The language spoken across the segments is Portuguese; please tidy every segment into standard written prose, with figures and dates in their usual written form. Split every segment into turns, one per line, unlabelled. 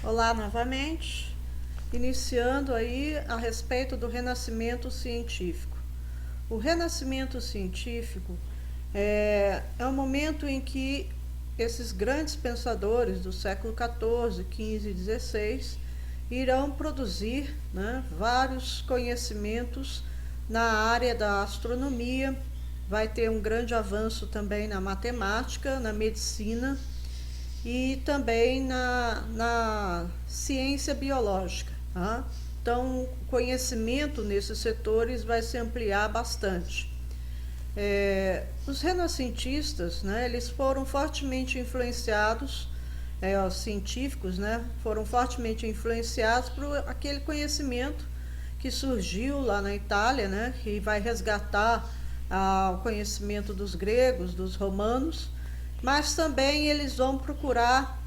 Olá novamente, iniciando aí a respeito do renascimento científico. O renascimento científico é um momento em que esses grandes pensadores do século XIV, XV e XVI irão produzir, né, vários conhecimentos na área da astronomia. Vai ter um grande avanço também na matemática, na medicina e também na ciência biológica. Tá? Então, o conhecimento nesses setores vai se ampliar bastante. Os renascentistas, né, eles foram fortemente influenciados, os científicos, né, foram fortemente influenciados por aquele conhecimento que surgiu lá na Itália, né, que vai resgatar o conhecimento dos gregos, dos romanos, mas também eles vão procurar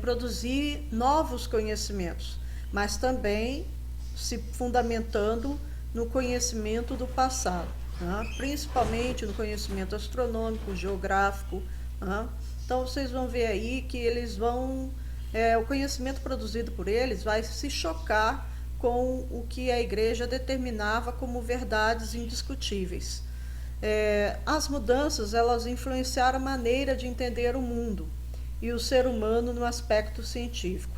produzir novos conhecimentos, mas também se fundamentando no conhecimento do passado, né? Principalmente no conhecimento astronômico, geográfico. Né? Então vocês vão ver aí que eles vão, o conhecimento produzido por eles vai se chocar com o que a igreja determinava como verdades indiscutíveis. As mudanças, elas influenciaram a maneira de entender o mundo e o ser humano no aspecto científico.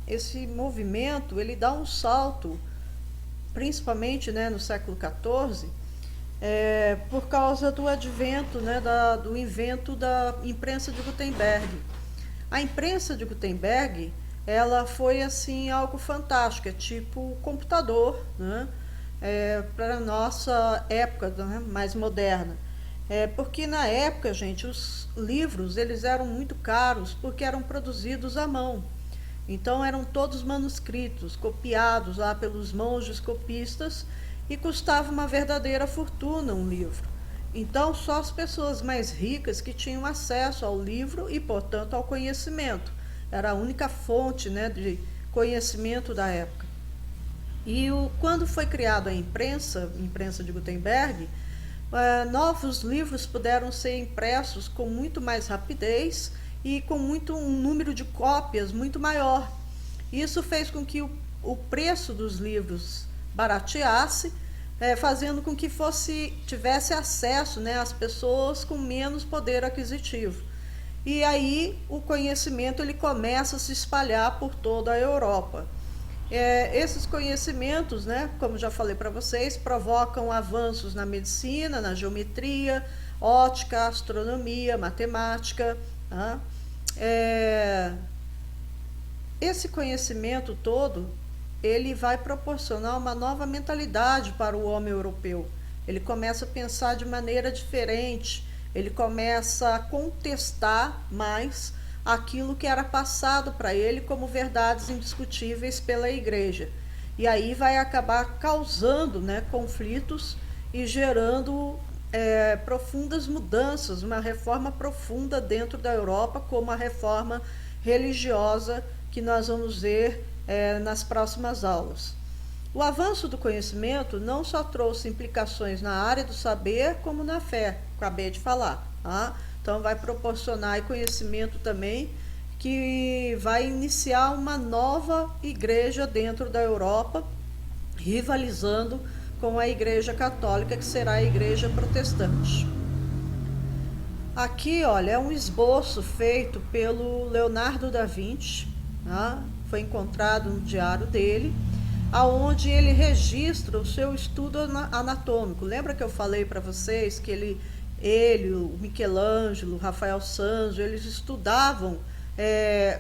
Esse movimento, ele dá um salto, principalmente, né, no século XIV, por causa do advento, né, do invento da imprensa de Gutenberg. A imprensa de Gutenberg, ela foi assim algo fantástico, tipo computador, né? Para a nossa época, né, mais moderna. Porque na época, gente, os livros eles eram muito caros porque eram produzidos à mão. Então eram todos manuscritos, copiados lá pelos monges copistas, e custava uma verdadeira fortuna um livro. Então só as pessoas mais ricas que tinham acesso ao livro e, portanto, ao conhecimento. Era a única fonte, né, de conhecimento da época. Quando foi criada a imprensa de Gutenberg, novos livros puderam ser impressos com muito mais rapidez e com um número de cópias muito maior. Isso fez com que o preço dos livros barateasse, fazendo com que tivesse acesso, né, às pessoas com menos poder aquisitivo. E aí o conhecimento ele começa a se espalhar por toda a Europa. Esses conhecimentos, né, como já falei para vocês, provocam avanços na medicina, na geometria, ótica, astronomia, matemática. Tá? Esse conhecimento todo, ele vai proporcionar uma nova mentalidade para o homem europeu. Ele começa a pensar de maneira diferente, ele começa a contestar mais aquilo que era passado para ele como verdades indiscutíveis pela igreja. E aí vai acabar causando, né, conflitos e gerando profundas mudanças, uma reforma profunda dentro da Europa, como a reforma religiosa que nós vamos ver nas próximas aulas. O avanço do conhecimento não só trouxe implicações na área do saber, como na fé, acabei de falar. Tá? Então vai proporcionar conhecimento também que vai iniciar uma nova igreja dentro da Europa, rivalizando com a igreja católica, que será a igreja protestante. Aqui, olha, é um esboço feito pelo Leonardo da Vinci, tá? Foi encontrado no diário dele, aonde ele registra o seu estudo anatômico. Lembra que eu falei para vocês que ele, o Michelangelo, o Rafael Sanzio, eles estudavam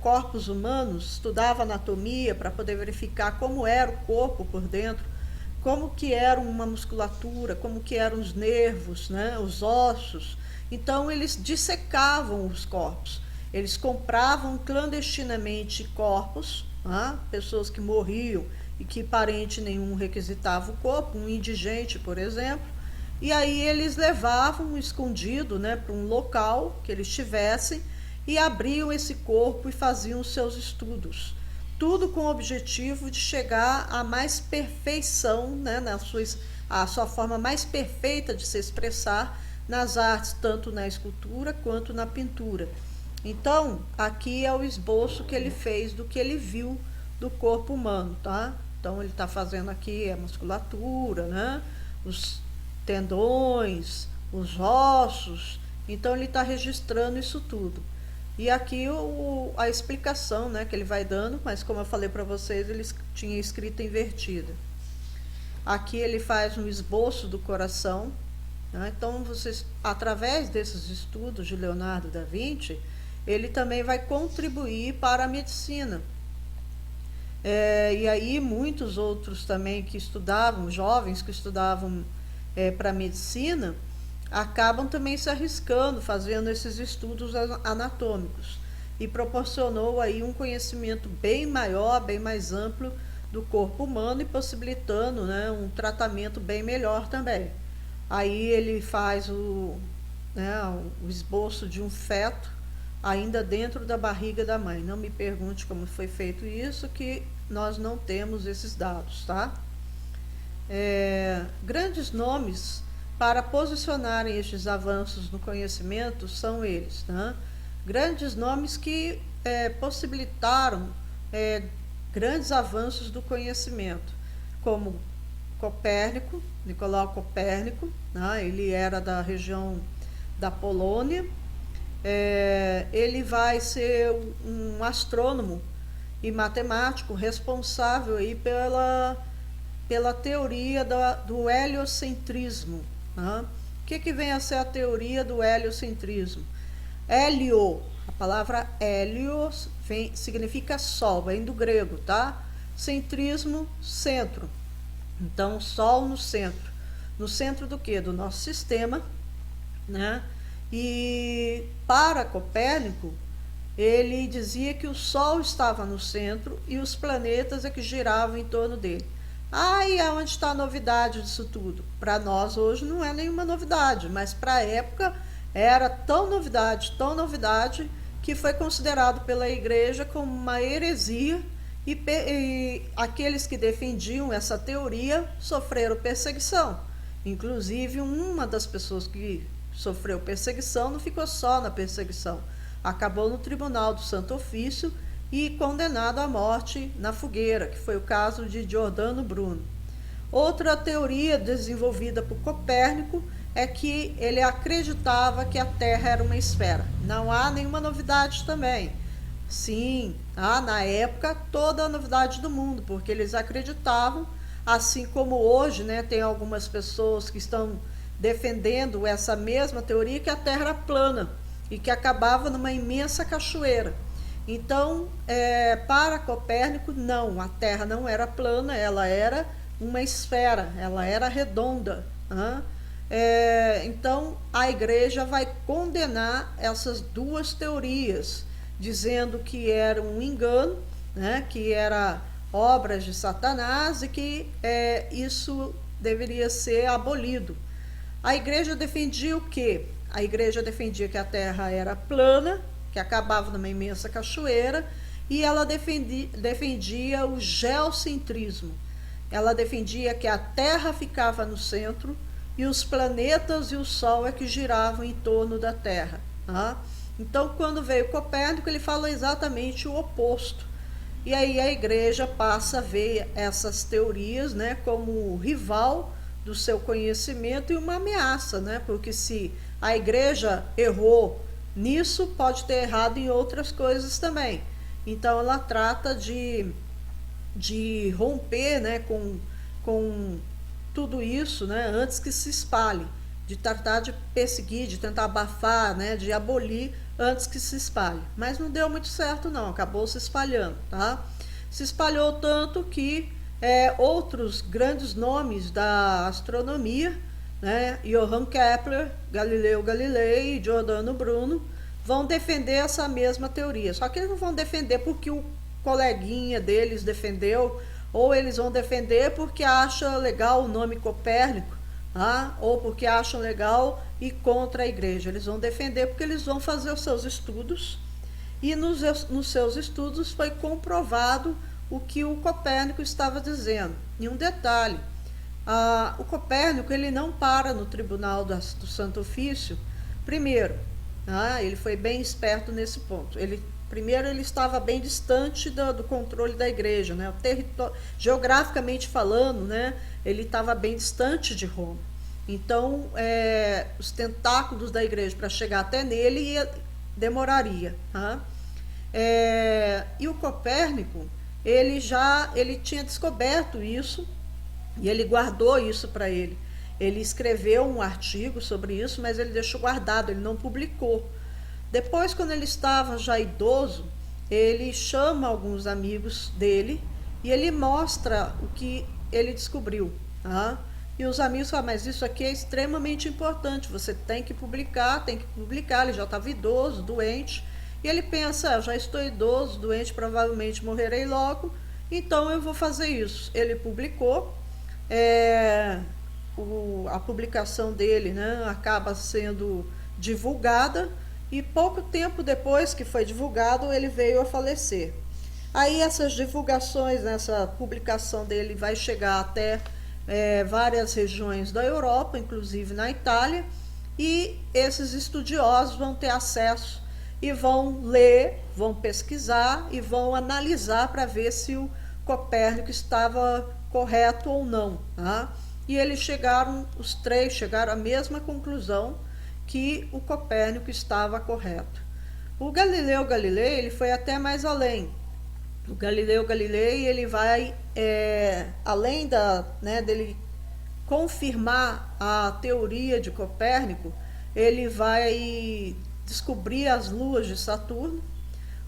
corpos humanos, estudavam anatomia para poder verificar como era o corpo por dentro, como que era uma musculatura, como que eram os nervos, né, os ossos. Então eles dissecavam os corpos, eles compravam clandestinamente corpos, pessoas que morriam e que parente nenhum requisitava o corpo, um indigente, por exemplo, e aí eles levavam escondido, né, para um local que eles tivessem e abriam esse corpo e faziam os seus estudos. Tudo com o objetivo de chegar à mais perfeição, né, a sua forma mais perfeita de se expressar nas artes, tanto na escultura quanto na pintura. Então, aqui é o esboço que ele fez do que ele viu do corpo humano, tá? Então, ele está fazendo aqui a musculatura, né? Os tendões, os ossos. Então, ele está registrando isso tudo. E aqui a explicação, né, que ele vai dando, mas como eu falei para vocês, ele tinha escrita invertida. Aqui ele faz um esboço do coração, né? Então, vocês, através desses estudos de Leonardo da Vinci, ele também vai contribuir para a medicina. E aí muitos outros também que estudavam, jovens que estudavam para medicina, acabam também se arriscando, fazendo esses estudos anatômicos. E proporcionou aí um conhecimento bem maior, bem mais amplo do corpo humano e possibilitando, né, um tratamento bem melhor também. Aí ele faz o esboço de um feto ainda dentro da barriga da mãe. Não me pergunte como foi feito isso, que nós não temos esses dados, tá? Grandes nomes para posicionarem estes avanços no conhecimento são eles, né? Grandes nomes que possibilitaram grandes avanços do conhecimento, como Copérnico, Nicolau Copérnico, né? Ele era da região da Polônia. Ele vai ser um astrônomo e matemático responsável aí pela teoria do heliocentrismo, né? O que vem a ser a teoria do heliocentrismo? Hélio, a palavra hélios significa sol, vem do grego, tá? Centrismo, centro. Então, sol no centro. No centro do quê? Do nosso sistema, né? E para Copérnico, ele dizia que o Sol estava no centro e os planetas é que giravam em torno dele. E aonde está a novidade disso tudo? Para nós hoje não é nenhuma novidade, mas para a época era tão novidade, que foi considerado pela igreja como uma heresia e aqueles que defendiam essa teoria sofreram perseguição. Inclusive, uma das pessoas que sofreu perseguição não ficou só na perseguição, acabou no Tribunal do Santo Ofício e condenado à morte na fogueira, que foi o caso de Giordano Bruno. Outra teoria desenvolvida por Copérnico é que ele acreditava que a Terra era uma esfera. Não há nenhuma novidade também. Sim, há na época toda a novidade do mundo, porque eles acreditavam, assim como hoje, né, tem algumas pessoas que estão defendendo essa mesma teoria, que a Terra era plana e que acabava numa imensa cachoeira. Então, para Copérnico, não, a Terra não era plana, ela era uma esfera, ela era redonda. Então, a igreja vai condenar essas duas teorias, dizendo que era um engano, né, que era obras de Satanás e que isso deveria ser abolido. A igreja defendia o quê? A igreja defendia que a Terra era plana, que acabava numa imensa cachoeira, e ela defendia o geocentrismo. Ela defendia que a Terra ficava no centro e os planetas e o Sol é que giravam em torno da Terra. Então, quando veio Copérnico, ele falou exatamente o oposto. E aí a igreja passa a ver essas teorias, né, como rival do seu conhecimento e uma ameaça, né? Porque se a igreja errou nisso, pode ter errado em outras coisas também. Então ela trata de romper, né, com tudo isso, né, antes que se espalhe, de tratar de perseguir, de tentar abafar, né, de abolir antes que se espalhe. Mas não deu muito certo não, acabou se espalhando, tá? Se espalhou tanto que outros grandes nomes da astronomia, né, Johann Kepler, Galileu Galilei e Giordano Bruno, vão defender essa mesma teoria. Só que eles não vão defender porque o coleguinha deles defendeu, ou eles vão defender porque acham legal o nome Copérnico, ou porque acham legal e contra a igreja. Eles vão defender porque eles vão fazer os seus estudos, e nos seus estudos foi comprovado o que o Copérnico estava dizendo. E um detalhe, o Copérnico ele não para no Tribunal do Santo Ofício. Primeiro, Ele foi bem esperto nesse ponto. Primeiro, ele estava bem distante do controle da igreja, né? Geograficamente falando, né, ele estava bem distante de Roma. Então, os tentáculos da igreja para chegar até nele demoraria. E o Copérnico, ele tinha descoberto isso e ele guardou isso para ele. Ele escreveu um artigo sobre isso, mas ele deixou guardado, ele não publicou. Depois, quando ele estava já idoso, ele chama alguns amigos dele e ele mostra o que ele descobriu. E os amigos falam, mas isso aqui é extremamente importante, você tem que publicar, ele já estava idoso, doente. E ele pensa, já estou idoso, doente, provavelmente morrerei logo, então eu vou fazer isso. Ele publicou, a publicação dele, né, acaba sendo divulgada, e pouco tempo depois que foi divulgado, ele veio a falecer. Aí essas divulgações, essa publicação dele vai chegar até várias regiões da Europa, inclusive na Itália, e esses estudiosos vão ter acesso e vão ler, vão pesquisar e vão analisar para ver se o Copérnico estava correto ou não. E os três chegaram à mesma conclusão, que o Copérnico estava correto. O Galileu Galilei, ele foi até mais além. O Galileu Galilei, ele vai, além dele confirmar a teoria de Copérnico, ele vai descobrir as luas de Saturno,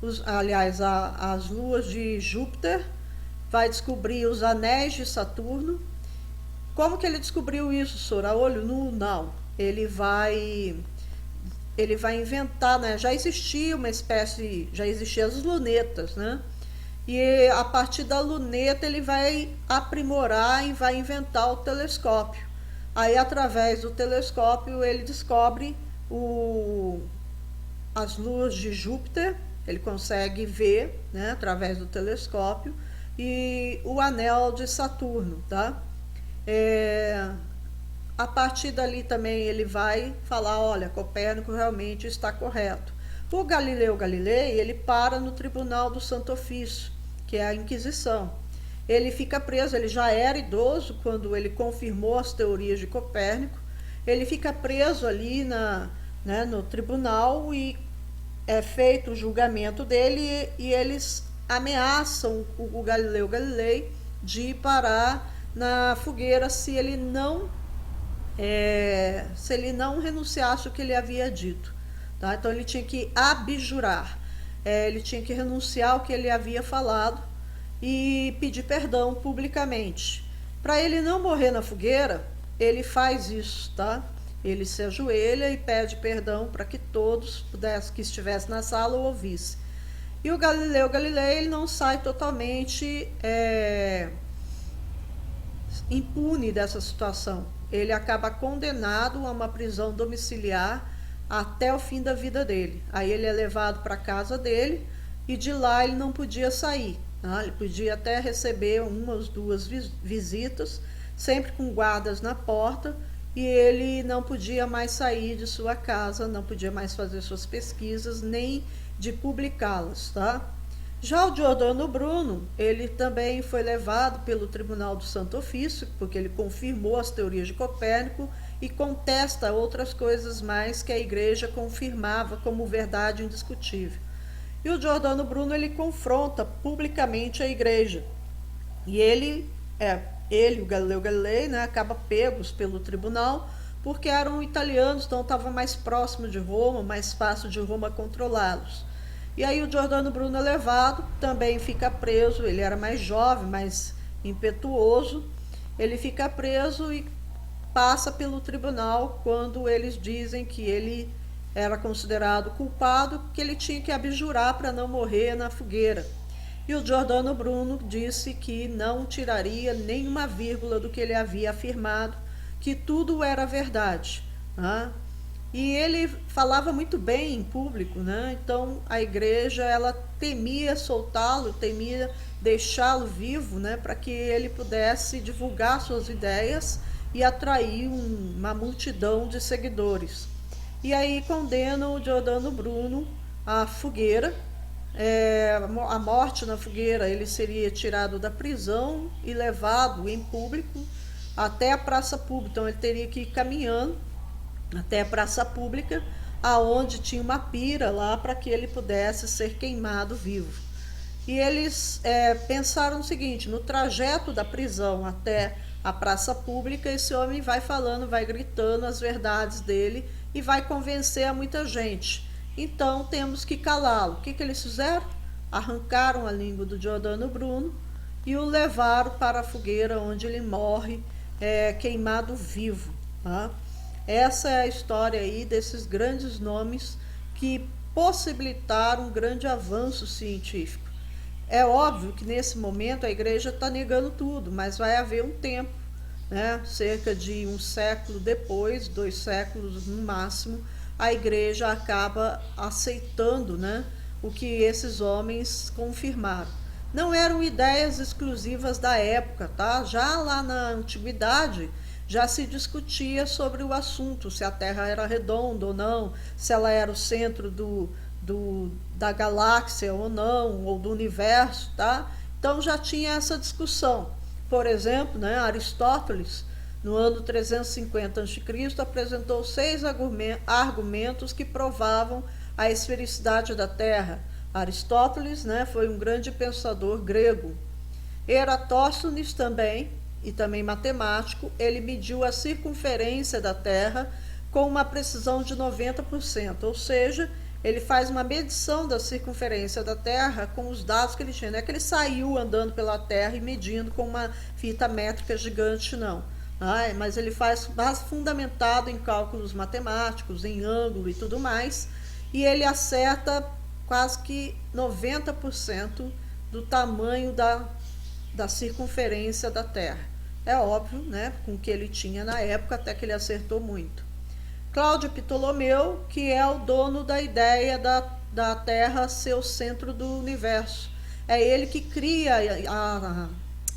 as luas de Júpiter, vai descobrir os anéis de Saturno. Como que ele descobriu isso, Sora? A olho nu? Não. Ele vai inventar, né? Já existiam as lunetas, né? E a partir da luneta ele vai aprimorar e vai inventar o telescópio. Aí, através do telescópio, ele descobre as luas de Júpiter, ele consegue ver, né, através do telescópio, e o anel de Saturno, tá? A partir dali também ele vai falar, olha, Copérnico realmente está correto. O Galileu Galilei, ele para no Tribunal do Santo Ofício, que é a Inquisição. Ele fica preso, ele já era idoso quando ele confirmou as teorias de Copérnico. Ele fica preso ali no tribunal e é feito o julgamento dele e eles ameaçam o Galileu Galilei de parar na fogueira se ele não renunciasse o que ele havia dito. Tá? Então ele tinha que abjurar, ele tinha que renunciar ao que ele havia falado e pedir perdão publicamente. Para ele não morrer na fogueira, ele faz isso, tá? Ele se ajoelha e pede perdão para que todos que estivessem na sala o ouvissem. E o Galileu Galilei, ele não sai totalmente impune dessa situação. Ele acaba condenado a uma prisão domiciliar até o fim da vida dele. Aí ele é levado para a casa dele e de lá ele não podia sair. Ele podia até receber umas, duas visitas, sempre com guardas na porta, e ele não podia mais sair de sua casa, não podia mais fazer suas pesquisas, nem de publicá-las, tá? Já o Giordano Bruno, ele também foi levado pelo Tribunal do Santo Ofício, porque ele confirmou as teorias de Copérnico e contesta outras coisas mais que a igreja confirmava como verdade indiscutível. E o Giordano Bruno, ele confronta publicamente a igreja. E ele, o Galileu Galilei, né, acaba pegos pelo tribunal, porque eram italianos, então estava mais próximo de Roma, mais fácil de Roma controlá-los. E aí o Giordano Bruno é levado, também fica preso, ele era mais jovem, mais impetuoso, ele fica preso e passa pelo tribunal quando eles dizem que ele era considerado culpado, que ele tinha que abjurar para não morrer na fogueira. E o Giordano Bruno disse que não tiraria nenhuma vírgula do que ele havia afirmado, que tudo era verdade. E ele falava muito bem em público, né? Então a igreja, ela temia soltá-lo, temia deixá-lo vivo, né? Para que ele pudesse divulgar suas ideias e atrair uma multidão de seguidores. e aí condenam o Giordano Bruno à fogueira. A morte na fogueira, ele seria tirado da prisão e levado em público até a praça pública. Então ele teria que ir caminhando até a praça pública, aonde tinha uma pira lá para que ele pudesse ser queimado vivo. E eles pensaram o seguinte: no trajeto da prisão até a praça pública, esse homem vai falando, vai gritando as verdades dele e vai convencer a muita gente. Então temos que calá-lo. O que eles fizeram? Arrancaram a língua do Giordano Bruno e o levaram para a fogueira, onde ele morre queimado vivo. Tá? Essa é a história aí desses grandes nomes que possibilitaram um grande avanço científico. É óbvio que nesse momento a igreja está negando tudo, mas vai haver um tempo, né? Cerca de um século depois, 2 séculos no máximo, a igreja acaba aceitando, né, o que esses homens confirmaram. Não eram ideias exclusivas da época, tá? Já lá na antiguidade já se discutia sobre o assunto, se a Terra era redonda ou não, se ela era o centro da galáxia ou não, ou do universo, tá? Então já tinha essa discussão. Por exemplo, né, Aristóteles, no ano 350 a.C., apresentou 6 argumentos que provavam a esfericidade da Terra. Aristóteles, né, foi um grande pensador grego. Eratóstenes também, e também matemático, ele mediu a circunferência da Terra com uma precisão de 90%, ou seja, ele faz uma medição da circunferência da Terra com os dados que ele tinha. Não é que ele saiu andando pela Terra e medindo com uma fita métrica gigante, não. Mas ele faz base fundamentado em cálculos matemáticos, em ângulo e tudo mais, e ele acerta quase que 90% do tamanho da circunferência da Terra. É óbvio, né, com o que ele tinha na época, até que ele acertou muito. Cláudio Ptolomeu, que é o dono da ideia da Terra ser o centro do universo. É ele que cria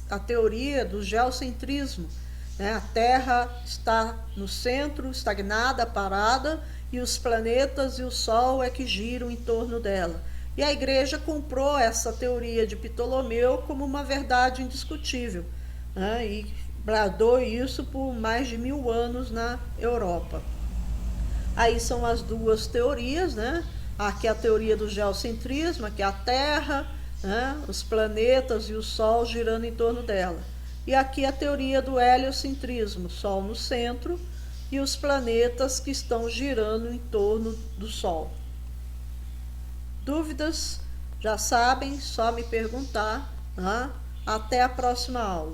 a teoria do geocentrismo. Né? A Terra está no centro, estagnada, parada, e os planetas e o Sol é que giram em torno dela. E a igreja comprou essa teoria de Ptolomeu como uma verdade indiscutível, né? E bradou isso por mais de 1000 anos na Europa. Aí são as duas teorias, né? Aqui é a teoria do geocentrismo, aqui é a Terra, né? Os planetas e o Sol girando em torno dela. E aqui a teoria do heliocentrismo, Sol no centro e os planetas que estão girando em torno do Sol. Dúvidas? Já sabem, só me perguntar. Tá? Até a próxima aula.